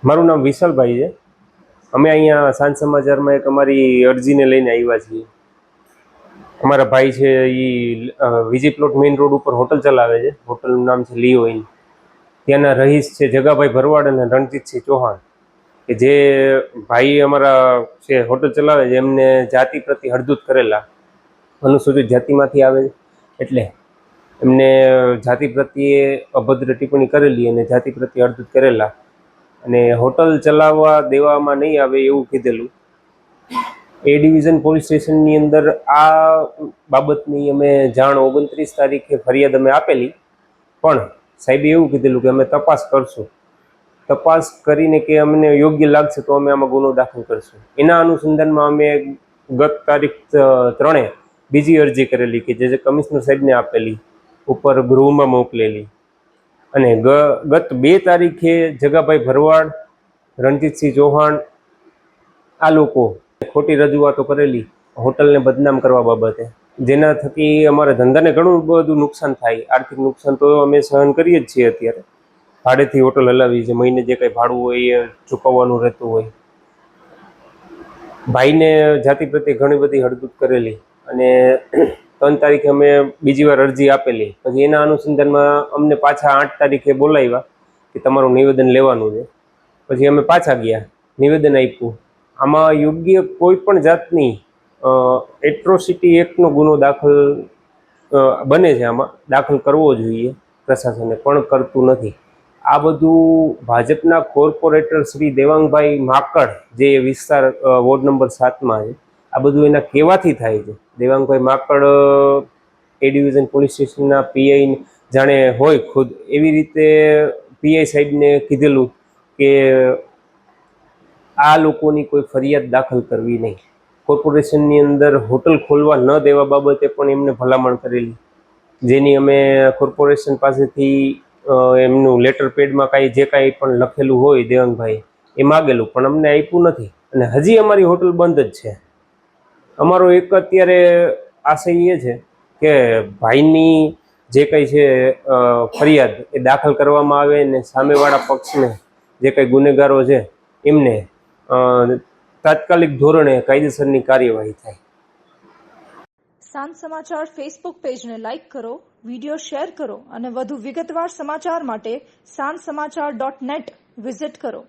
મારું નામ વિશાલભાઈ છે। અમે અહીંયા સાંજ સમાચારમાં એક અમારી અરજીને લઈને આવ્યા છીએ। અમારા ભાઈ છે એ વિજી પ્લોટ મેઇન રોડ ઉપર હોટલ ચલાવે છે। હોટલનું નામ છે લીઓ ઇન। ત્યાંના રહીશ છે જગાભાઈ ભરવાડ અને રણજીતસિંહ ચૌહાણ, કે જે ભાઈ અમારા છે હોટલ ચલાવે છે એમને જાતિ પ્રતિ હળદૂત કરેલા, અનુસૂચિત જાતિમાંથી આવે એટલે એમને જાતિ પ્રત્યે અભદ્ર ટિપ્પણી કરેલી અને જાતિ પ્રત્યે હળદૂત કરેલા અને હોટલ ચલાવવા દેવામાં નહીં આવે એવું કીધેલું। એ ડિવિઝન પોલીસ સ્ટેશનની અંદર આ બાબતની અમે જાણ 29 તારીખે ફરિયાદ અમે આપેલી, પણ સાહેબે એવું કીધેલું કે અમે તપાસ કરશું, તપાસ કરીને કે અમને યોગ્ય લાગશે તો અમે આમાં ગુનો દાખલ કરશું। એના અનુસંધાનમાં અમે ગત તારીખ 3 બીજી અરજી કરેલી કે જે કમિશનર સાહેબને આપેલી, ઉપર ગૃહમાં મોકલેલી, અને ગત 2 તારીખે જગાભાઈ ભરવાડ, રણજીતસિંહ ચૌહાણ આ લોકો ખોટી રજૂઆતો કરેલી હોટલને બદનામ કરવા બાબતે, જેના થકી અમારા ધંધાને ઘણું બધું નુકસાન થાય। આર્થિક નુકસાન તો અમે સહન કરીએ જ છીએ। અત્યારે ભાડેથી હોટલ હલાવી છે, મહિને જે કંઈ ભાડું હોય એ ચૂકવવાનું રહેતું હોય। ભાઈને જાતિ પ્રત્યે ઘણી બધી હળદૂત કરેલી અને 3 તારીખે અમે બીજી વાર અરજી આપેલી। પછી એના અનુસંધાનમાં અમને પાછા 8 તારીખે બોલાવ્યા કે તમારું નિવેદન લેવાનું છે। પછી અમે પાછા ગયા, નિવેદન આપ્યું। આમાં યોગ્ય કોઈ પણ જાતની એટ્રોસિટી એક્ટનો ગુનો દાખલ બને છે, આમાં દાખલ કરવો જોઈએ પ્રશાસને, પણ કરતું નથી। આ બધું ભાજપના કોર્પોરેટર શ્રી દેવાંગભાઈ માકડ, જે વિસ્તાર વોર્ડ નંબર 7માં છે, આ બધું એના કહેવાથી થાય છે। દેવાંગભાઈ માકડ એ ડિવિઝન પોલીસ સ્ટેશનના પીઆઈ જાણે હોય ખુદ, એવી રીતે પીઆઈ સાહેબને કીધેલું કે આ લોકોની કોઈ ફરિયાદ દાખલ કરવી નહીં। કોર્પોરેશનની અંદર હોટલ ખોલવા ન દેવા બાબતે પણ એમને ભલામણ કરેલી, જેની અમે કોર્પોરેશન પાસેથી એમનું લેટર પેડમાં જે કાંઈ પણ લખેલું હોય દેવાંગભાઈ એ માગેલું, પણ અમને આપ્યું નથી અને હજી અમારી હોટલ બંધ જ છે। અમારો એક અત્યારે આશય એ છે કે ભાઈની જે કંઈ છે ફરિયાદ એ દાખલ કરવામાં આવે અને સામેવાળા પક્ષને જે કંઈ ગુનેગારો છે એમને તાત્કાલિક ધોરણે કાયદેસરની કાર્યવાહી થાય। સાંજ સમાચાર ફેસબુક પેજને લાઇક કરો, વિડીયો શેર કરો અને વધુ વિગતવાર સમાચાર માટે sanssamachar.net વિઝિટ કરો।